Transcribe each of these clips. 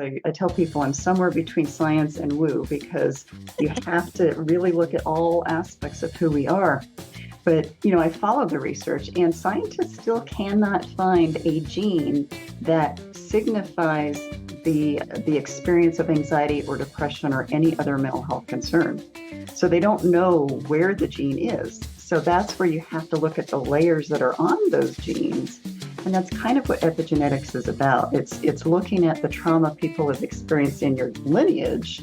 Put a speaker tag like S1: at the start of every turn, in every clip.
S1: I tell people I'm somewhere between science and woo because you have to really look at all aspects of who we are. But, I follow the research, and scientists still cannot find a gene that signifies the experience of anxiety or depression or any other mental health concern. So they don't know where the gene is. So that's where you have to look at the layers that are on those genes. And that's kind of what epigenetics is about. It's looking at the trauma people have experienced in your lineage.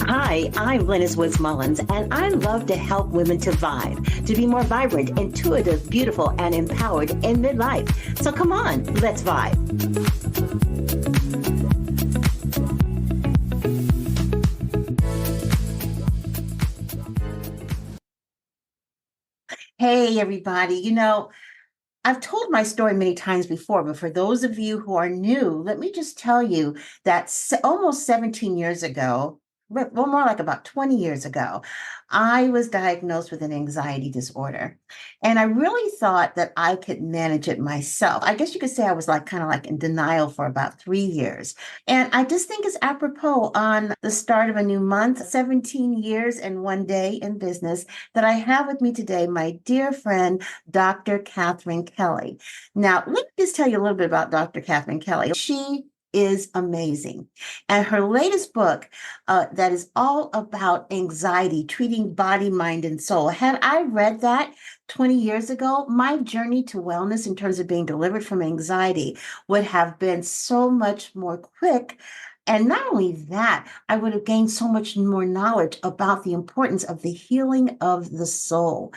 S2: Hi, I'm Glennis Woods Mullins, and I love to help women to vibe, to be more vibrant, intuitive, beautiful, and empowered in midlife. So come on, let's vibe. Hey, everybody. I've told my story many times before, but for those of you who are new, let me just tell you that almost 17 years ago, well, more like about 20 years ago, I was diagnosed with an anxiety disorder. And I really thought that I could manage it myself. I guess you could say I was kind of in denial for about 3 years. And I just think it's apropos on the start of a new month, 17 years and one day in business, that I have with me today my dear friend, Dr. Katherine Kelly. Now, let me just tell you a little bit about Dr. Katherine Kelly. She is amazing. And her latest book that is all about anxiety, treating body, mind, and soul. Had I read that 20 years ago, my journey to wellness in terms of being delivered from anxiety would have been so much more quick. And not only that, I would have gained so much more knowledge about the importance of the healing of the soul.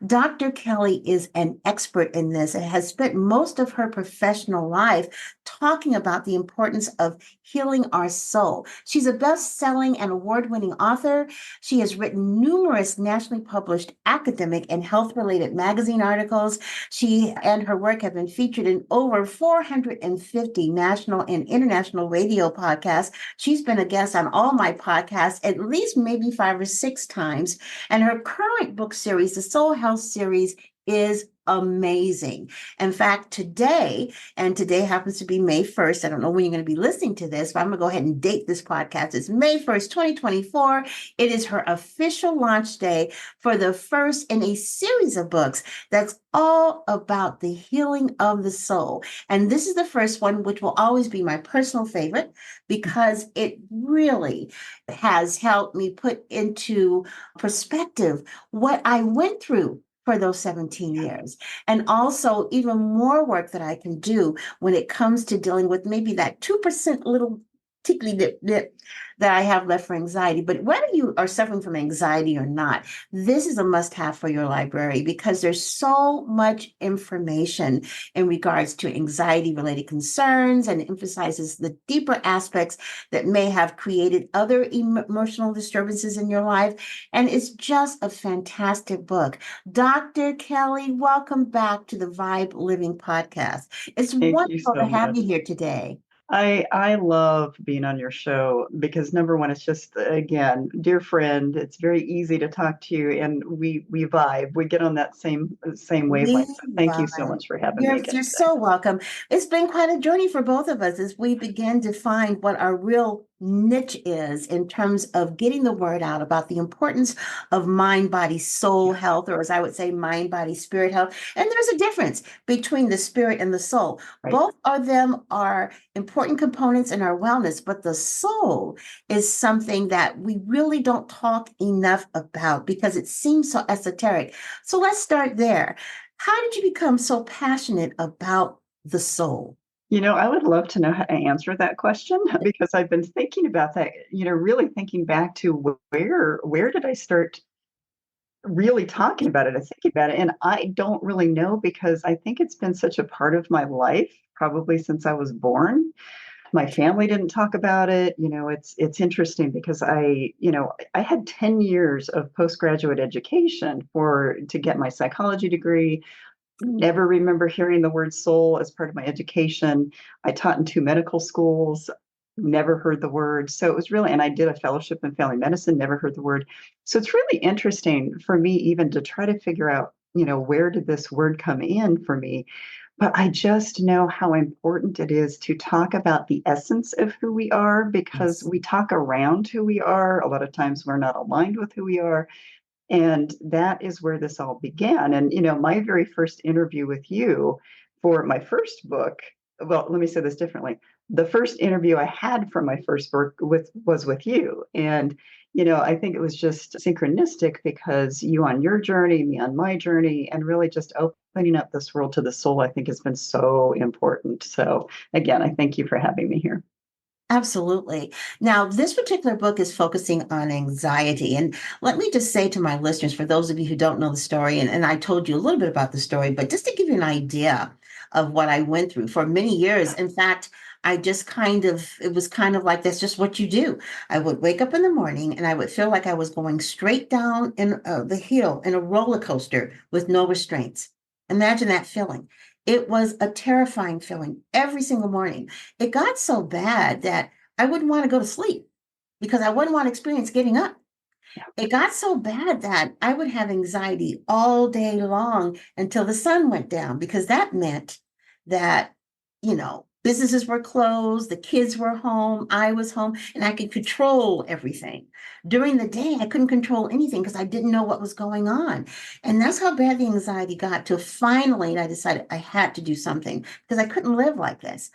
S2: Dr. Kelly is an expert in this and has spent most of her professional life talking about the importance of healing our soul. She's a best-selling and award-winning author. She has written numerous nationally published academic and health-related magazine articles. She and her work have been featured in over 450 national and international radio podcasts. She's been a guest on all my podcasts at least maybe 5 or 6 times. And her current book series, the Soul Health series, is amazing. In fact, today happens to be May 1st. I don't know when you're going to be listening to this, but I'm going to go ahead and date this podcast. It's May 1st, 2024. It is her official launch day for the first in a series of books that's all about the healing of the soul. And this is the first one, which will always be my personal favorite because it really has helped me put into perspective what I went through for those 17 years. And also even more work that I can do when it comes to dealing with maybe that 2% little tickly dip that I have left for anxiety. But whether you are suffering from anxiety or not, this is a must-have for your library because there's so much information in regards to anxiety-related concerns and emphasizes the deeper aspects that may have created other emotional disturbances in your life. And it's just a fantastic book. Dr. Kelly, welcome back to the V.I.B.E Living Podcast. It's
S1: Thank you
S2: wonderful
S1: so
S2: to have
S1: much.
S2: you here today.
S1: I love being on your show because number one, it's just, again, dear friend, it's very easy to talk to you and we vibe. We get on that same wavelength. So thank you so much for having me again
S2: You're
S1: today.
S2: so welcome. It's been quite a journey for both of us as we begin to find what our real niche is in terms of getting the word out about the importance of mind, body, soul health, or as I would say, mind, body, spirit health. And there's a difference between the spirit and the soul.
S1: Right.
S2: Both of them are important components in our wellness, but the soul is something that we really don't talk enough about because it seems so esoteric. So let's start there. How did you become so passionate about the soul?
S1: I would love to know how to answer that question because I've been thinking about that, really thinking back to where did I start really talking about it and thinking about it. And I don't really know because I think it's been such a part of my life, probably since I was born. My family didn't talk about it. It's interesting because I had 10 years of postgraduate education to get my psychology degree. Never remember hearing the word soul as part of my education. I taught in 2 medical schools. never heard the word. So it was really, and I did a fellowship in family medicine, never heard the word. So it's really interesting for me even to try to figure out, where did this word come in for me? But I just know how important it is to talk about the essence of who we are because
S2: Yes.
S1: we talk around who we are. A lot of times we're not aligned with who we are. And that is where this all began. And, my very first interview with you for my first book, well, let me say this differently. The first interview I had for my first book was with you. And, I think it was just synchronistic because you on your journey, me on my journey, and really just opening up this world to the soul, I think has been so important. So again, I thank you for having me here.
S2: Absolutely. Now, this particular book is focusing on anxiety. And let me just say to my listeners, for those of you who don't know the story, and I told you a little bit about the story, but just to give you an idea of what I went through for many years. In fact, it was kind of like that's just what you do. I would wake up in the morning and I would feel like I was going straight down in the hill in a roller coaster with no restraints. Imagine that feeling. It was a terrifying feeling every single morning. It got so bad that I wouldn't want to go to sleep because I wouldn't want to experience getting up. It got so bad that I would have anxiety all day long until the sun went down because that meant that, businesses were closed, the kids were home, I was home, and I could control everything. During the day, I couldn't control anything because I didn't know what was going on. And that's how bad the anxiety got till finally I decided I had to do something because I couldn't live like this.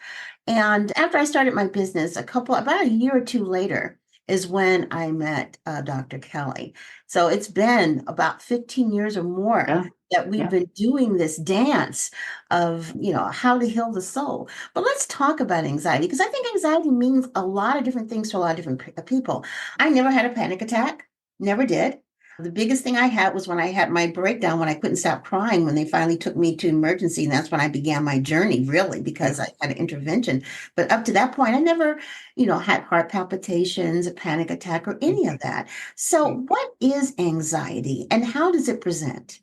S2: And after I started my business, about a year or two later, is when I met Dr. Kelly. So it's been about 15 years or more
S1: Yeah.
S2: that we've
S1: Yeah.
S2: been doing this dance of, how to heal the soul. But let's talk about anxiety because I think anxiety means a lot of different things to a lot of different people. I never had a panic attack, never did. The biggest thing I had was when I had my breakdown when I couldn't stop crying when they finally took me to emergency. And that's when I began my journey, really, because I had an intervention. But up to that point, I never, had heart palpitations, a panic attack, or any of that. So, what is anxiety and how does it present?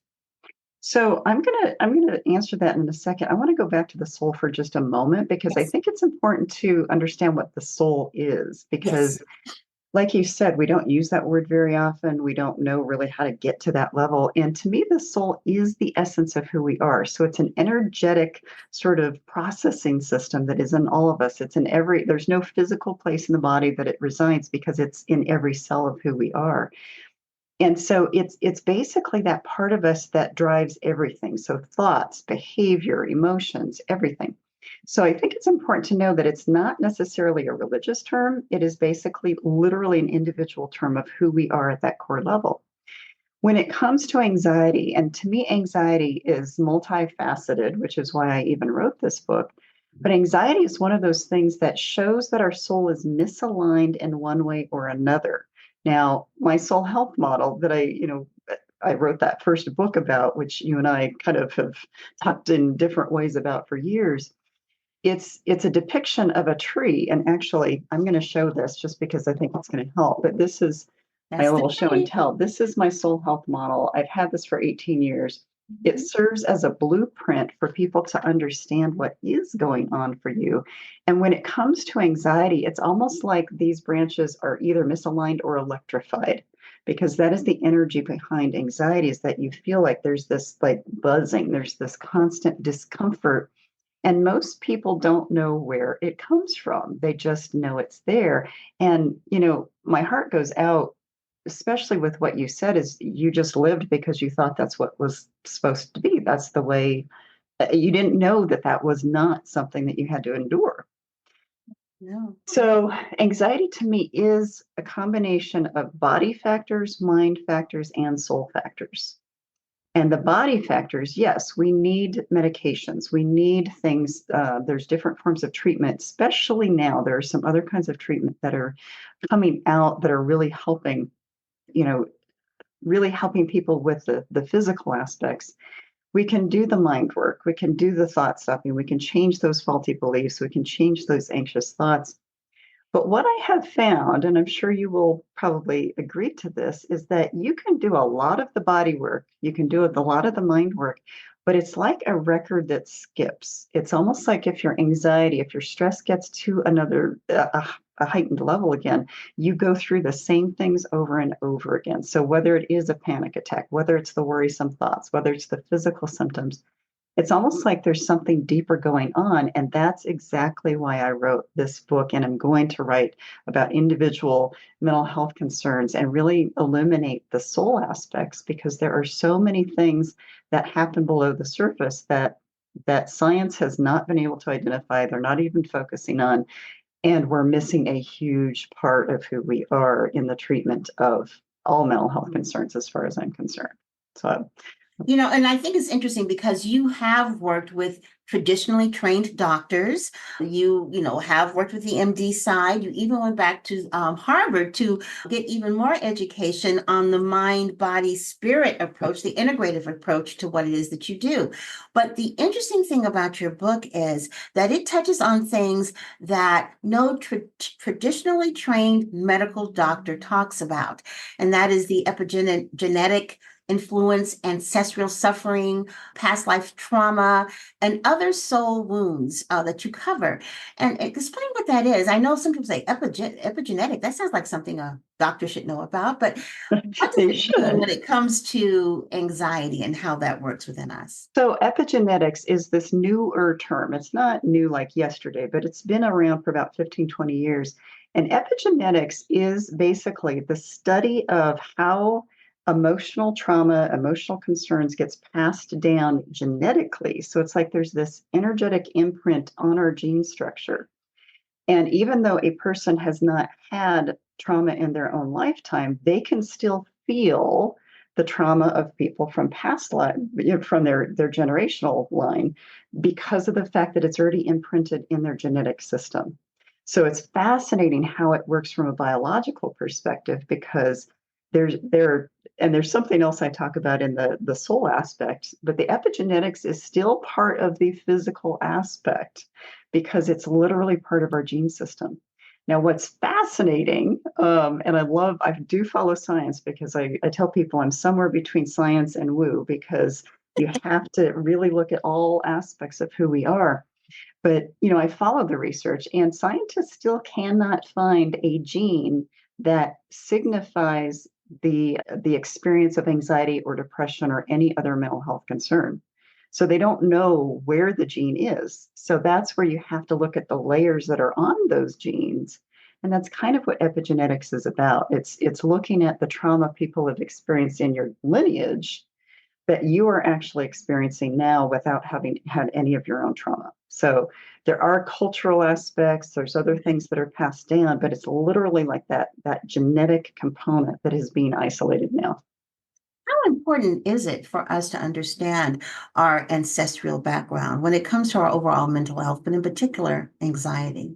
S1: So I'm gonna answer that in a second. I want to go back to the soul for just a moment because I
S2: Yes.
S1: think it's important to understand what the soul is
S2: Yes.
S1: because like you said, we don't use that word very often. We don't know really how to get to that level. And to me, the soul is the essence of who we are. So it's an energetic sort of processing system that is in all of us. There's no physical place in the body that it resides because it's in every cell of who we are. And so it's basically that part of us that drives everything. So thoughts, behavior, emotions, everything. So I think it's important to know that it's not necessarily a religious term. It is basically literally an individual term of who we are at that core level. When it comes to anxiety, and to me, anxiety is multifaceted, which is why I even wrote this book. But anxiety is one of those things that shows that our soul is misaligned in one way or another. Now, my soul health model that I wrote that first book about, which you and I kind of have talked in different ways about for years. It's a depiction of a tree, and actually, I'm going to show this just because I think it's going to help. But this is my
S2: That's the
S1: little show and
S2: key.
S1: tell. This is my soul health model. I've had this for 18 years. It
S2: Mhm.
S1: serves as a blueprint for people to understand what is going on for you. And when it comes to anxiety, it's almost like these branches are either misaligned or electrified, because that is the energy behind anxiety, is that you feel like there's this like buzzing, there's this constant discomfort, and most people don't know where it comes from. They just know it's there. And, my heart goes out, especially with what you said, is you just lived because you thought that's what was supposed to be. That's the way. You didn't know that that was not something that you had to endure.
S2: No.
S1: So, anxiety to me is a combination of body factors, mind factors, and soul factors. And the body factors, yes, we need medications. We need things. There's different forms of treatment, especially now. There are some other kinds of treatment that are coming out that are really helping, you know, really helping people with the physical aspects. We can do the mind work. We can do the thought stopping. We can change those faulty beliefs. We can change those anxious thoughts. But what I have found, and I'm sure you will probably agree to this, is that you can do a lot of the body work, you can do a lot of the mind work, but it's like a record that skips. It's almost like if your stress gets to a heightened level again, you go through the same things over and over again. So whether it is a panic attack, whether it's the worrisome thoughts, whether it's the physical symptoms, it's almost like there's something deeper going on. And that's exactly why I wrote this book. And I'm going to write about individual mental health concerns and really illuminate the soul aspects, because there are so many things that happen below the surface that science has not been able to identify. They're not even focusing on. And we're missing a huge part of who we are in the treatment of all mental health concerns, as far as I'm concerned. So
S2: And I think it's interesting because you have worked with traditionally trained doctors. You have worked with the MD side. You even went back to Harvard to get even more education on the mind, body, spirit approach, the integrative approach to what it is that you do. But the interesting thing about your book is that it touches on things that no traditionally trained medical doctor talks about, and that is the epigenetic influence, ancestral suffering, past life trauma, and other soul wounds that you cover. And explain what that is. I know some people say epigenetic. That sounds like something a doctor should know about, but what does
S1: they
S2: it mean
S1: should.
S2: when it comes to anxiety and how that works within us?
S1: So epigenetics is this newer term. It's not new like yesterday, but it's been around for about 15, 20 years. And epigenetics is basically the study of how emotional trauma, emotional concerns gets passed down genetically. So it's like there's this energetic imprint on our gene structure. And even though a person has not had trauma in their own lifetime, they can still feel the trauma of people from past life, from their generational line, because of the fact that it's already imprinted in their genetic system. So it's fascinating how it works from a biological perspective, because there's something else I talk about in the soul aspect, but the epigenetics is still part of the physical aspect, because it's literally part of our gene system. Now, what's fascinating, and I do follow science, because I tell people I'm somewhere between science and woo, because you have to really look at all aspects of who we are. But, I follow the research, and scientists still cannot find a gene that signifies the experience of anxiety or depression or any other mental health concern. So they don't know where the gene is. So that's where you have to look at the layers that are on those genes. And that's kind of what epigenetics is about. It's looking at the trauma people have experienced in your lineage that you are actually experiencing now without having had any of your own trauma. So there are cultural aspects, there's other things that are passed down, but it's literally like that genetic component that is being isolated now.
S2: How important is it for us to understand our ancestral background when it comes to our overall mental health, but in particular, anxiety?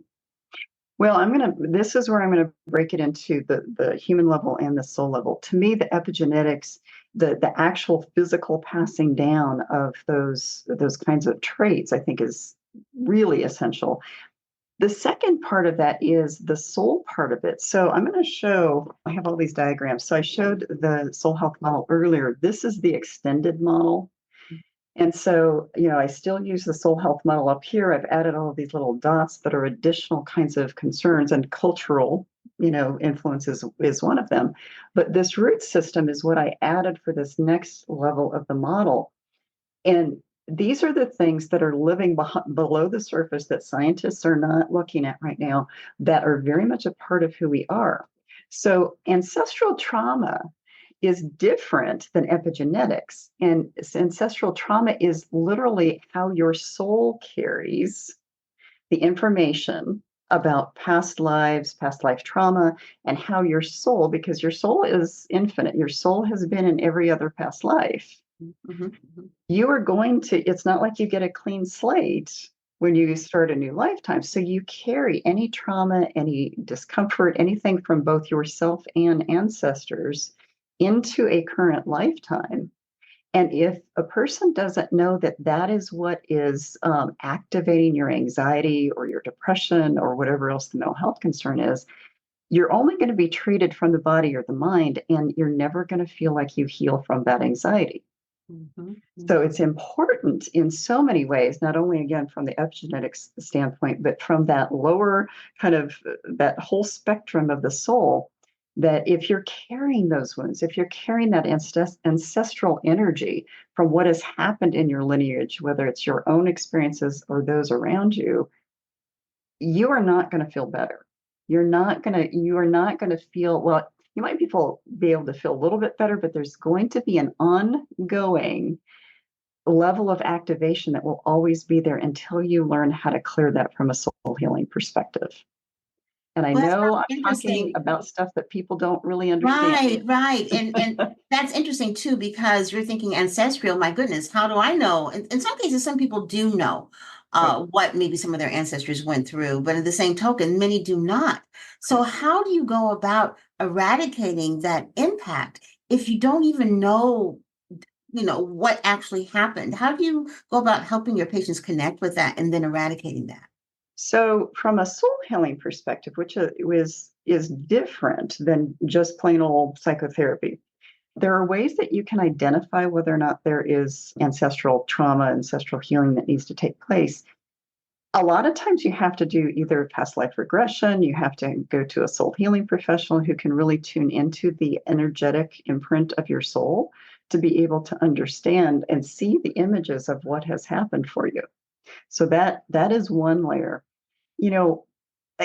S1: Well, this is where I'm gonna break it into the human level and the soul level. To me, the epigenetics, the actual physical passing down of those kinds of traits, I think is really essential. The second part of that is the soul part of it. So I'm going to show, I have all these diagrams. So I showed the soul health model earlier. This is the extended model. And so, I still use the soul health model up here. I've added all of these little dots that are additional kinds of concerns, and cultural, influences is one of them. But this root system is what I added for this next level of the model. And these are the things that are living below the surface that scientists are not looking at right now, that are very much a part of who we are. So ancestral trauma is different than epigenetics. And ancestral trauma is literally how your soul carries the information about past lives, past life trauma, and how your soul, because your soul is infinite, your soul has been in every other past life.
S2: Mm-hmm. Mm-hmm.
S1: You are going to, it's not like you get a clean slate when you start a new lifetime. So you carry any trauma, any discomfort, anything from both yourself and ancestors into a current lifetime. And if a person doesn't know that that is what is activating your anxiety or your depression or whatever else the mental health concern is, you're only going to be treated from the body or the mind, and you're never going to feel like you heal from that anxiety.
S2: Mhm.
S1: So it's important in so many ways, not only again from the epigenetics standpoint, but from that lower kind of that whole spectrum of the soul. That if you're carrying those wounds, if you're carrying that ancestral energy from what has happened in your lineage, whether it's your own experiences or those around you, you are not going to feel better. You are not going to feel, well, you might be able to feel a little bit better, but there's going to be an ongoing level of activation that will always be there until you learn how to clear that from a soul healing perspective. And I
S2: Well, that's
S1: know I'm talking
S2: interesting.
S1: about stuff that people don't really understand
S2: Right,
S1: yet.
S2: right. And that's interesting too, because you're thinking ancestral. My goodness, how do I know? In some cases, some people do know
S1: Right.
S2: what maybe some of their ancestors went through, but in the same token, many do not. So how do you go about eradicating that impact if you don't even know, what actually happened? How do you go about helping your patients connect with that and then eradicating that?
S1: So, from a soul healing perspective, which is different than just plain old psychotherapy, there are ways that you can identify whether or not there is ancestral trauma, ancestral healing that needs to take place. A lot of times you have to do either past life regression, you have to go to a soul healing professional who can really tune into the energetic imprint of your soul to be able to understand and see the images of what has happened for you. So that is one layer. You know,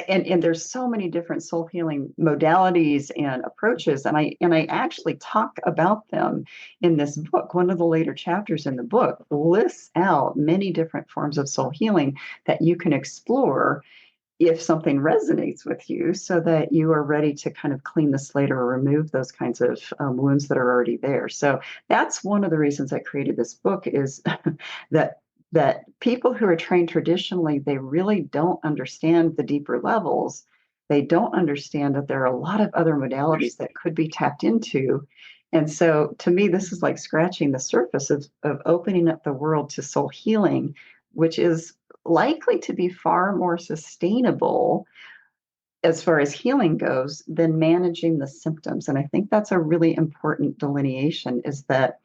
S1: and there's so many different soul healing modalities and approaches, and I actually talk about them in this book. One of the later chapters in the book lists out many different forms of soul healing that you can explore if something resonates with you, so that you are ready to kind of clean the slate or remove those kinds of wounds that are already there. So that's one of the reasons I created this book, is that people who are trained traditionally, they really don't understand the deeper levels. They don't understand that there are a lot of other modalities that could be tapped into. And so to me, this is like scratching the surface of opening up the world to soul healing, which is likely to be far more sustainable as far as healing goes than managing the symptoms. And I think that's a really important delineation, is that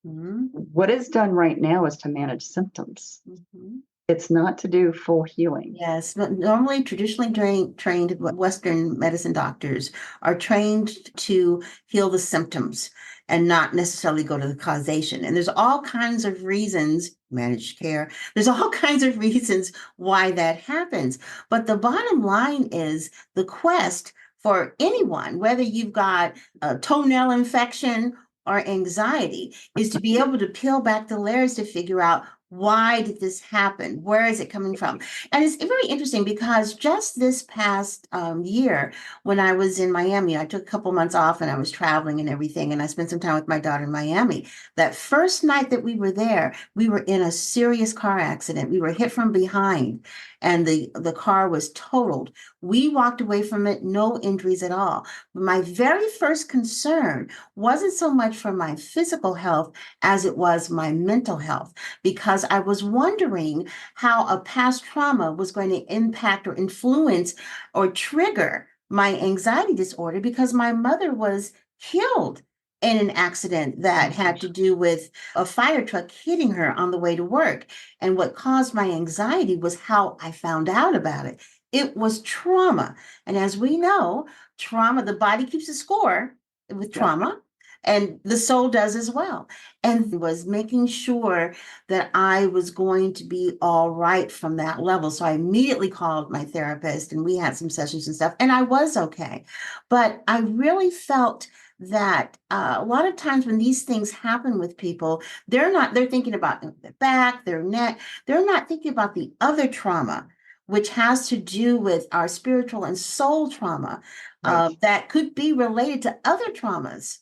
S2: Mhm,
S1: what is done right now is to manage symptoms.
S2: mhm.
S1: It's not to do full healing.
S2: Yes, normally traditionally trained Western medicine doctors are trained to heal the symptoms and not necessarily go to the causation. And there's all kinds of reasons, managed care, there's all kinds of reasons why that happens. But the bottom line is the quest for anyone, whether you've got a toenail infection or anxiety, is to be able to peel back the layers to figure out, why did this happen? Where is it coming from? And it's very interesting because just this past year, when I was in Miami, I took a couple months off and I was traveling and everything, and I spent some time with my daughter in Miami. That first night that we were there, we were in a serious car accident. We were hit from behind, and the car was totaled. We walked away from it, no injuries at all. My very first concern wasn't so much for my physical health as it was my mental health, because I was wondering how a past trauma was going to impact or influence or trigger my anxiety disorder, because my mother was killed in an accident that had to do with a fire truck hitting her on the way to work. And what caused my anxiety was how I found out about it. It was trauma. And as we know, trauma, the body keeps a score with
S1: Yep,
S2: trauma, and the soul does as well. And was making sure that I was going to be all right from that level. So I immediately called my therapist and we had some sessions and stuff, and I was okay. But I really felt that a lot of times when these things happen with people, they're thinking about their back, their neck, they're not thinking about the other trauma, which has to do with our spiritual and soul trauma,
S1: right,
S2: that could be related to other traumas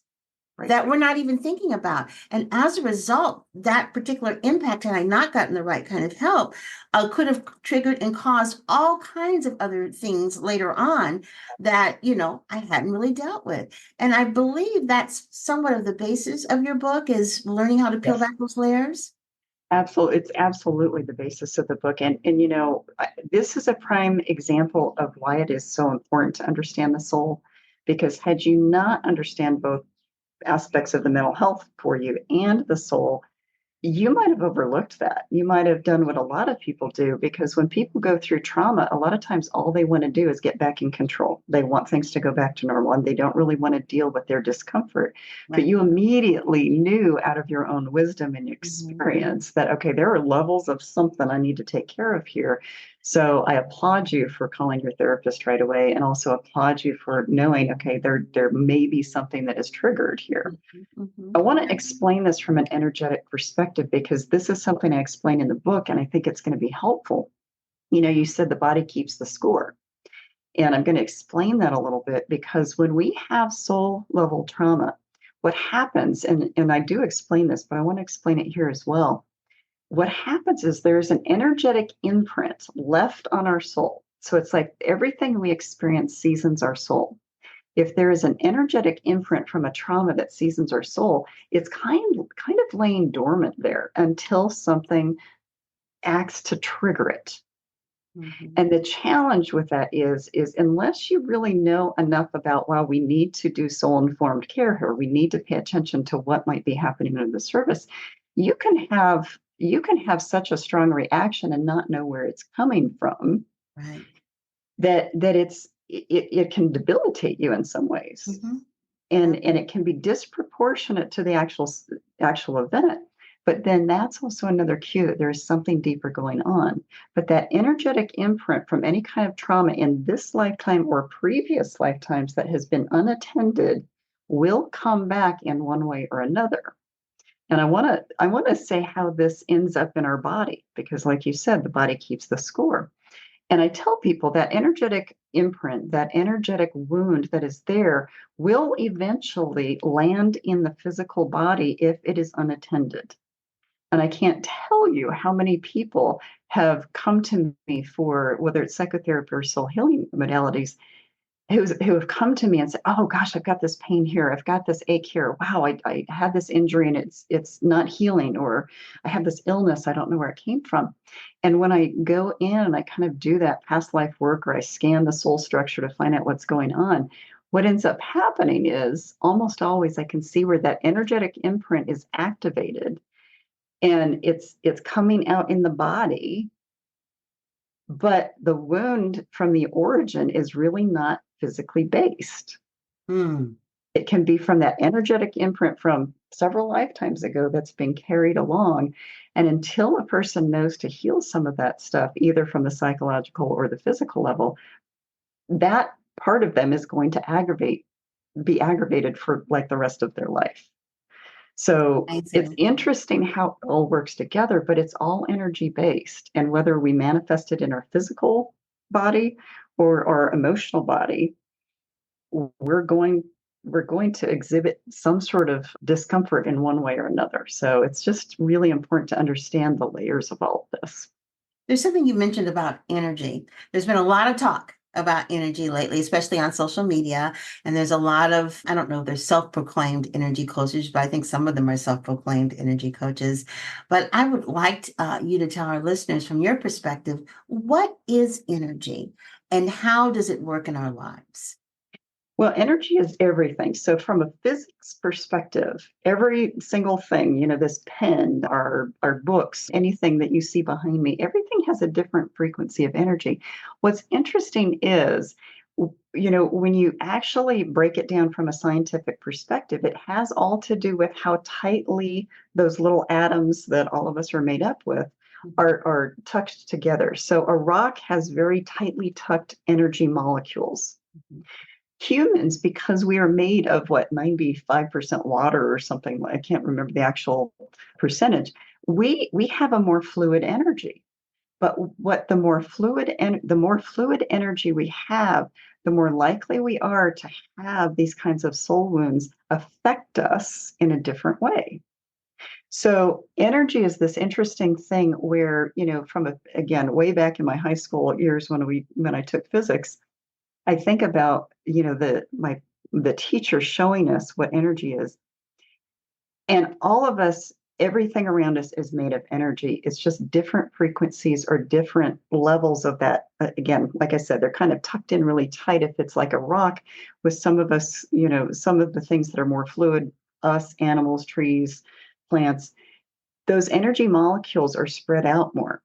S1: right.
S2: that we're not even thinking about. And as a result, that particular impact, had I not gotten the right kind of help, could have triggered and caused all kinds of other things later on that, I hadn't really dealt with. And I believe that's somewhat of the basis of your book, is learning how to peel
S1: Yes,
S2: back those layers.
S1: absolutely. It's absolutely the basis of the book. And this is a prime example of why it is so important to understand the soul, because had you not understand both aspects of the mental health for you and the soul, you might have overlooked that. You might have done what a lot of people do, because when people go through trauma, a lot of times all they want to do is get back in control. They want things to go back to normal and they don't really want to deal with their discomfort. But
S2: Right.
S1: you immediately knew out of your own wisdom and
S2: Mhm.
S1: experience that, okay, there are levels of something I need to take care of here. So I applaud you for calling your therapist right away, and also applaud you for knowing, okay, there may be something that is triggered here.
S2: Mhm. Mhm.
S1: I want to explain this from an energetic perspective, because this is something I explain in the book, and I think it's going to be helpful. You said the body keeps the score. And I'm going to explain that a little bit, because when we have soul level trauma, what happens, and I do explain this, but I want to explain it here as well. What happens is there's an energetic imprint left on our soul. So it's like everything we experience seasons our soul. If there is an energetic imprint from a trauma that seasons our soul, it's kind of laying dormant there until something acts to trigger it.
S2: Mhm.
S1: And the challenge with that is unless you really know enough about, well, we need to do soul informed care here, we need to pay attention to what might be happening in the service, you can have such a strong reaction and not know where it's coming from,
S2: Right.
S1: that it can debilitate you in some ways,
S2: Mhm.
S1: and it can be disproportionate to the actual event. But then that's also another cue that there is something deeper going on. But that energetic imprint from any kind of trauma in this lifetime or previous lifetimes that has been unattended will come back in one way or another. And I want to say how this ends up in our body, because like you said, the body keeps the score. And I tell people that energetic imprint, that energetic wound that is there, will eventually land in the physical body if it is unattended. And I can't tell you how many people have come to me for, whether it's psychotherapy or soul healing modalities, who have come to me and said, "Oh gosh, I've got this pain here. I've got this ache here. Wow, I had this injury and it's not healing, or I have this illness. I don't know where it came from." And when I go in and I kind of do that past life work, or I scan the soul structure to find out what's going on, what ends up happening is almost always I can see where that energetic imprint is activated, and it's coming out in the body, but the wound from the origin is really not physically based.
S2: Mm.
S1: It can be from that energetic imprint from several lifetimes ago that's been carried along. And until a person knows to heal some of that stuff, either from the psychological or the physical level, that part of them is going to be aggravated for like the rest of their life. So it's
S2: Amazing.
S1: interesting how it all works together, but it's all energy based. And whether we manifest it in our physical body or our emotional body, we're going we're going to exhibit some sort of discomfort in one way or another. So it's just really important to understand the layers of all of this.
S2: There's something you mentioned about energy. There's been a lot of talk about energy lately, especially on social media. And there's a lot of, I don't know, there's self proclaimed energy coaches, but I think some of them are self proclaimed energy coaches. But I would like you to tell our listeners from your perspective, what is energy and how does it work in our lives?
S1: Well, energy is everything. So, from a physics perspective, every single thing, this pen, our books, anything that you see behind me, everything has a different frequency of energy. What's interesting is, when you actually break it down from a scientific perspective, it has all to do with how tightly those little atoms that all of us are made up with are tucked together. So, a rock has very tightly tucked energy molecules.
S2: Mhm.
S1: Humans, because we are made of what, 95% water or something, I can't remember the actual percentage, we have a more fluid energy. But what the more fluid energy we have, the more likely we are to have these kinds of soul wounds affect us in a different way. So energy is this interesting thing where, again, way back in my high school years when I took physics, I think about, the teacher showing us what energy is. And all of us, everything around us is made of energy. It's just different frequencies or different levels of that. Again, like I said, they're kind of tucked in really tight if it's like a rock, with some of us, some of the things that are more fluid. us, animals, trees, plants, those energy molecules are spread out more.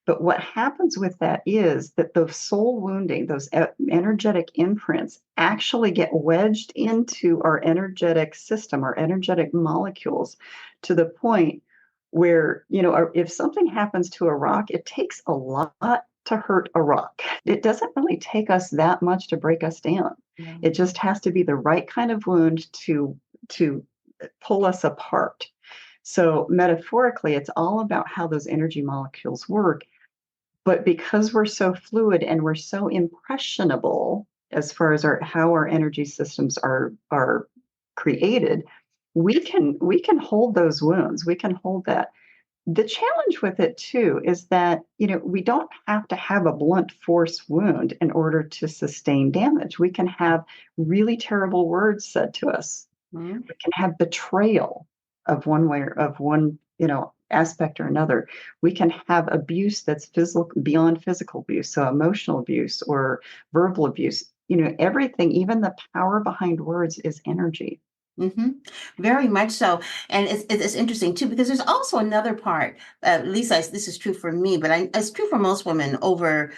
S1: But what happens with that is that the soul wounding, those energetic imprints, actually get wedged into our energetic system, our energetic molecules, to the point where, if something happens to a rock, it takes a lot to hurt a rock. It doesn't really take us that much to break us down.
S2: Yeah.
S1: It just has to be the right kind of wound to pull us apart. So metaphorically, it's all about how those energy molecules work. But because we're so fluid and we're so impressionable as far as how our energy systems are created, we can hold those wounds. We can hold that. The challenge with it too is that, we don't have to have a blunt force wound in order to sustain damage. We can have really terrible words said to us.
S2: Mm-hmm.
S1: We can have betrayal of one way or of one, aspect or another. We can have abuse that's physical, beyond physical abuse, so emotional abuse or verbal abuse. Everything, even the power behind words, is energy.
S2: Mm-hmm. Very much so. And it's interesting too, because there's also another part, at least this is true for me, but it's true for most women over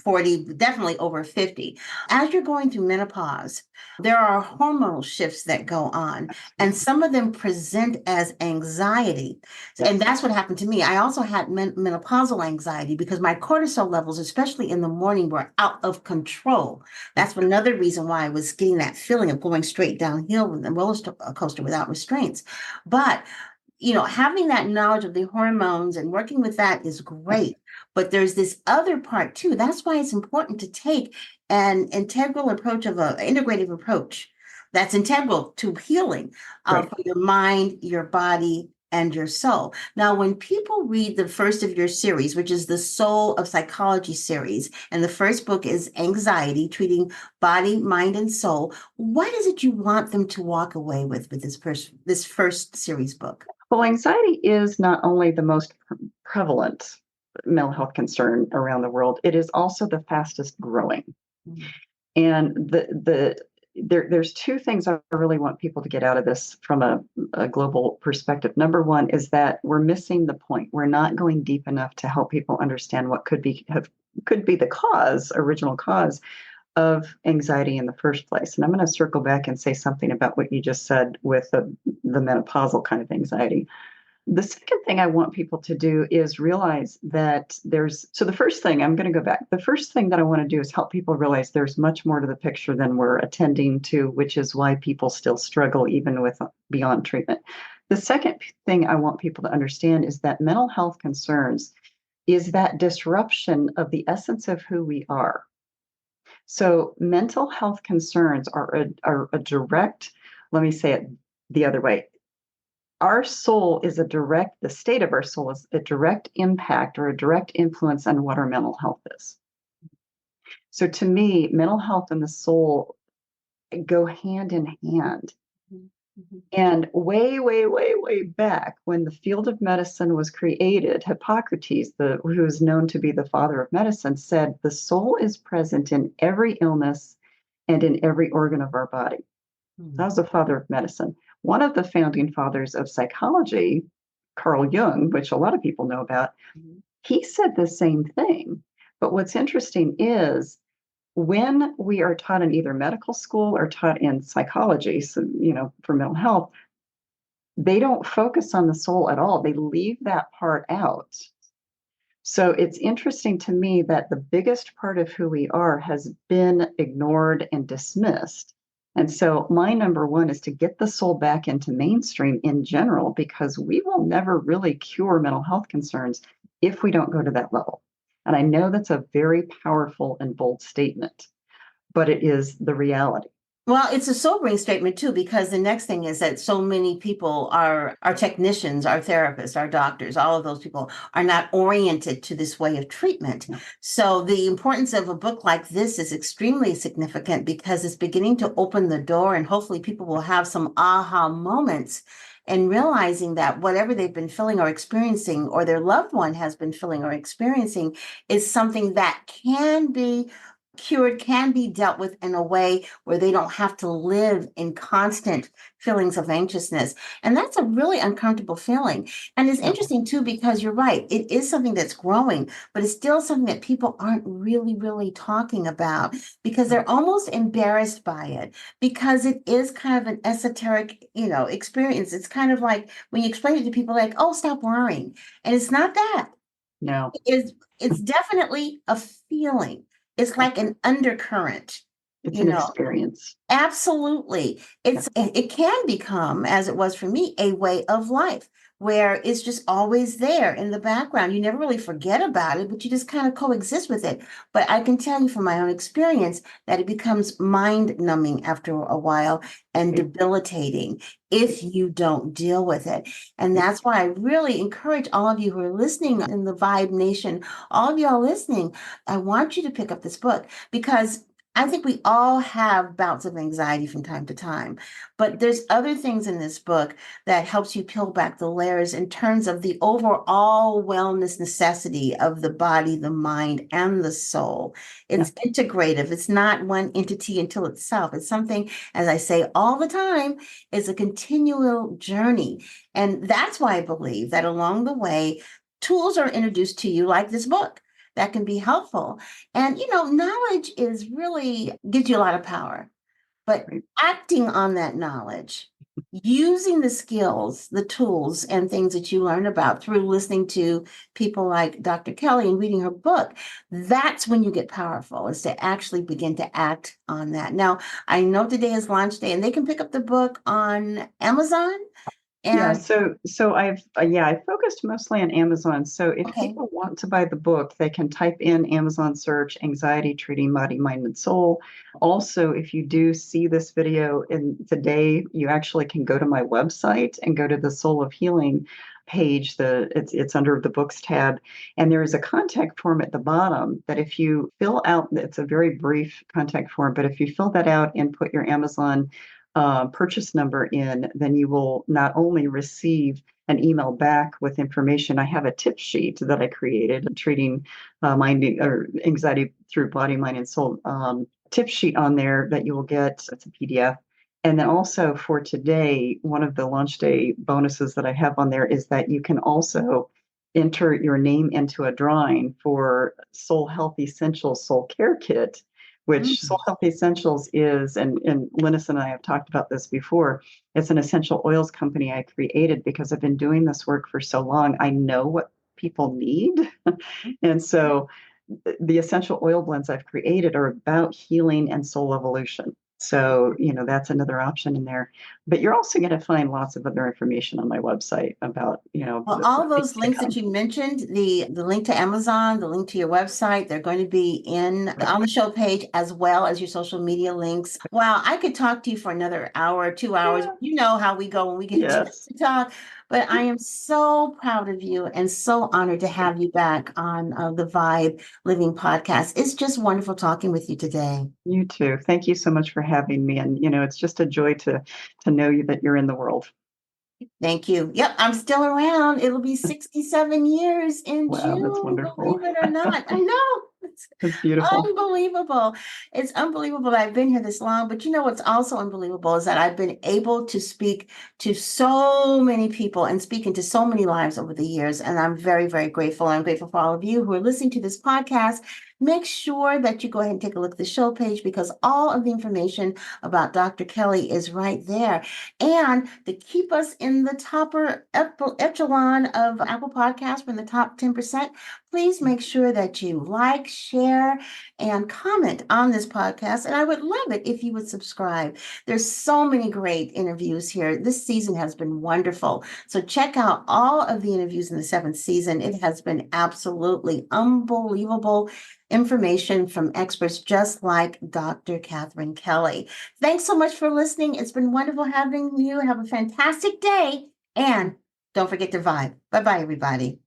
S2: 40, definitely over 50. As you're going through menopause, there are hormonal shifts that go on, and some of them present as anxiety. And that's what happened to me. I also had menopausal anxiety because my cortisol levels, especially in the morning, were out of control. That's another reason why I was getting that feeling of going straight downhill with the roller coaster without restraints. But having that knowledge of the hormones and working with that is great. But there's this other part too. That's why it's important to take an integral approach of an integrative approach that's integral to healing
S1: Right.
S2: for your mind, your body, and your soul. Now, when people read the first of your series, which is the Soul of Psychology series, and the first book is Anxiety, Treating Body, Mind, and Soul, what is it you want them to walk away with this first series book?
S1: Well, anxiety is not only the most prevalent mental health concern around the world, it is also the fastest growing.
S2: Mm-hmm.
S1: And there's two things I really want people to get out of this from a global perspective. Number one is that we're missing the point. We're not going deep enough to help people understand what could be the original cause of anxiety in the first place. And I'm going to circle back and say something about what you just said with the menopausal kind of anxiety. The second thing I want people to do is realize that so the first thing, I'm going to go back. The first thing that I want to do is help people realize there's much more to the picture than we're attending to, which is why people still struggle even with beyond treatment. The second thing I want people to understand is that mental health concerns is that disruption of the essence of who we are. So mental health concerns are a direct, let me say it the other way. The state of our soul is a direct impact or a direct influence on what our mental health is. So to me, mental health and the soul go hand in hand.
S2: Mm-hmm.
S1: And way, way, way, way back when the field of medicine was created, Hippocrates, who is known to be the father of medicine, said the soul is present in every illness and in every organ of our body. That was the father of medicine. One of the founding fathers of psychology, Carl Jung, which a lot of people know about, he said the same thing. But what's interesting is when we are taught in either medical school or taught in psychology, so, for mental health, they don't focus on the soul at all. They leave that part out. So it's interesting to me that the biggest part of who we are has been ignored and dismissed. And so my number one is to get the soul back into mainstream in general, because we will never really cure mental health concerns if we don't go to that level. And I know that's a very powerful and bold statement, but it is the reality.
S2: Well, it's a sobering statement too, because the next thing is that so many people our technicians, our therapists, our doctors, all of those people are not oriented to this way of treatment.
S1: No.
S2: So the importance of a book like this is extremely significant because it's beginning to open the door, and hopefully people will have some aha moments and realizing that whatever they've been feeling or experiencing, or their loved one has been feeling or experiencing, is something that can be cured, can be dealt with in a way where they don't have to live in constant feelings of anxiousness. And that's a really uncomfortable feeling. And it's
S1: Yeah.
S2: interesting too, because you're right, it is something that's growing, but it's still something that people aren't really, really talking about because they're almost embarrassed by it, because it is kind of an esoteric, experience. It's kind of like when you explain it to people, like, oh, stop worrying. And it's not that.
S1: No,
S2: It's definitely a feeling. It's like an undercurrent,
S1: it's
S2: you
S1: an
S2: know.
S1: experience.
S2: Absolutely. It can become, as it was for me, a way of life where it's just always there in the background. You never really forget about it, but you just kind of coexist with it. But I can tell you from my own experience that it becomes mind numbing after a while and
S1: Right.
S2: debilitating if you don't deal with it. And
S1: Right.
S2: that's why I really encourage all of you who are listening in the Vibe Nation, all of y'all listening, I want you to pick up this book because I think we all have bouts of anxiety from time to time, but there's other things in this book that helps you peel back the layers in terms of the overall wellness necessity of the body, the mind, and the soul.
S1: Yeah.
S2: It's integrative. It's not one entity until itself. It's something, as I say all the time, is a continual journey. And that's why I believe that along the way, tools are introduced to you like this book that can be helpful. And, knowledge is really gives you a lot of power, but
S1: Right.
S2: acting on that knowledge, using the skills, the tools, and things that you learn about through listening to people like Dr. Kelly and reading her book, that's when you get powerful, is to actually begin to act on that. Now, I know today is launch day, and they can pick up the book on Amazon.
S1: Yeah,
S2: And
S1: so I focused mostly on Amazon. So if
S2: okay.
S1: people want to buy the book, they can type in Amazon search anxiety treating body, mind, and soul. Also, if you do see this video in today, you actually can go to my website and go to the Soul of Healing page. It's under the books tab, and there is a contact form at the bottom that if you fill out, it's a very brief contact form, but if you fill that out and put your Amazon purchase number in, then you will not only receive an email back with information. I have a tip sheet that I created, treating mind or anxiety through body, mind, and soul. Tip sheet on there that you will get. It's a PDF. And then also for today, one of the launch day bonuses that I have on there is that you can also enter your name into a drawing for Soul Health Essentials Soul Care Kit, which Soul
S2: Mm.
S1: Health Essentials is, and Linus and I have talked about this before, it's an essential oils company I created because I've been doing this work for so long. I know what people need. And so the essential oil blends I've created are about healing and soul evolution. So, that's another option in there. But you're also going to find lots of other information on my website about,
S2: Well,
S1: the
S2: all
S1: things
S2: those
S1: to
S2: links that
S1: come.
S2: you mentioned, the link to Amazon, the link to your website, they're going to be on the show page as well as your social media links. Wow, I could talk to you for another hour, 2 hours.
S1: Yeah.
S2: You know how we go when we get a chance
S1: Yes.
S2: to talk. But I am so proud of you and so honored to have you back on the Vibe Living podcast. It's just wonderful talking with you today.
S1: You too. Thank you so much for having me. And, it's just a joy to know you that you're in the world.
S2: Thank you. Yep, I'm still around. It'll be 67 years in
S1: Wow, that's
S2: June,
S1: wonderful.
S2: believe it or not. I know. It's
S1: That's beautiful.
S2: unbelievable. It's unbelievable that I've been here this long. But you know what's also unbelievable is that I've been able to speak to so many people and speak into so many lives over the years. And I'm very, very grateful. I'm grateful for all of you who are listening to this podcast. Make sure that you go ahead and take a look at the show page because all of the information about Dr. Kelly is right there. And to keep us in the echelon of Apple Podcasts, we're in the top 10%, please make sure that you like, share, and comment on this podcast. And I would love it if you would subscribe. There's so many great interviews here. This season has been wonderful. So check out all of the interviews in the seventh season. It has been absolutely unbelievable information from experts just like Dr. Katherine Kelly. Thanks so much for listening. It's been wonderful having you. Have a fantastic day. And don't forget to vibe. Bye-bye, everybody.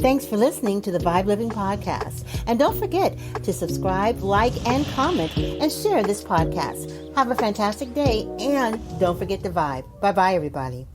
S2: Thanks for listening to the V.I.B.E Living Podcast. And don't forget to subscribe, like, and comment, and share this podcast. Have a fantastic day, and don't forget to vibe. Bye-bye, everybody.